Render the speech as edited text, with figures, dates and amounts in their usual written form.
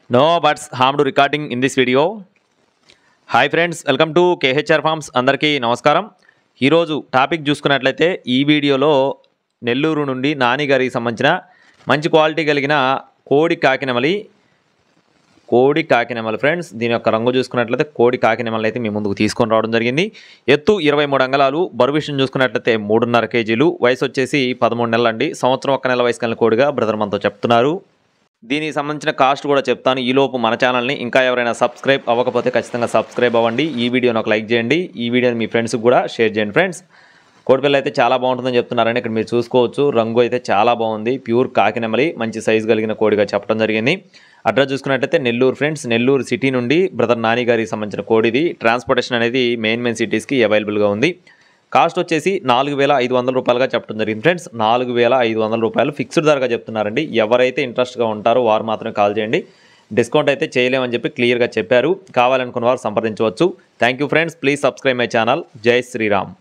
No buts harm to recording in this video. Hi friends, welcome to KHR forms. అందరికీ నమస్కారం. ఈరోజు topic చూసుకున్నట్లయితే ఈ వీడియోలో నెల్లూరు నుండి నాని గారికి సంబంధించిన మంచి క్వాలిటీ కలిగిన కోడి కాకినెమలి ఫ్రెండ్స్. దీని యొక్క రంగు చూసుకున్నట్లయితే కోడి కాకినెమలి అయితే మీ ముందుకు తీసుకొని రావడం జరిగింది. ఎత్తు 23 అంగళాలు, బరువు విషయం చూసుకున్నట్లయితే 3.5 కేజీలు, వయసు వచ్చేసి 13 నెలలు అండి. సంవత్సరం 1 నెల వయసు కలిగిన కోడిగా బ్రదర్ మనతో చెప్తున్నారు. దీనికి సంబంధించిన కాస్ట్ కూడా చెప్తాను. ఈలోపు మన ఛానల్ని ఇంకా ఎవరైనా సబ్స్క్రైబ్ అవ్వకపోతే ఖచ్చితంగా సబ్స్క్రైబ్ అవ్వండి. ఈ వీడియోని ఒక లైక్ చేయండి, ఈ వీడియోని మీ ఫ్రెండ్స్కి కూడా షేర్ చేయండి. ఫ్రెండ్స్, కోడిపిల్ల అయితే చాలా బాగుంటుందని చెప్తున్నారని ఇక్కడ మీరు చూసుకోవచ్చు. రంగు అయితే చాలా బాగుంది. ప్యూర్ కాకినెమలి, మంచి సైజు కలిగిన కోడిగా చెప్పడం జరిగింది. అడ్రస్ చూసుకున్నట్లయితే నెల్లూరు ఫ్రెండ్స్. నెల్లూరు సిటీ నుండి బ్రదర్ నాని గారికి సంబంధించిన కోడిది. ట్రాన్స్పోర్టేషన్ అనేది మెయిన్ సిటీస్కి అవైలబుల్గా ఉంది. కాస్ట్ వచ్చేసి 4,500 రూపాయలుగా చెప్పడం జరిగింది ఫ్రెండ్స్. 4,500 రూపాయలు ఫిక్స్డ్ ధరగా చెప్తున్నారండి. ఎవరైతే ఇంట్రెస్ట్గా ఉంటారో వారు మాత్రమే కాల్ చేయండి. డిస్కౌంట్ అయితే చేయలేమని చెప్పి క్లియర్గా చెప్పారు. కావాలనుకున్న వారు సంప్రదించవచ్చు. Thank you friends. Please subscribe my channel. జై శ్రీరామ్.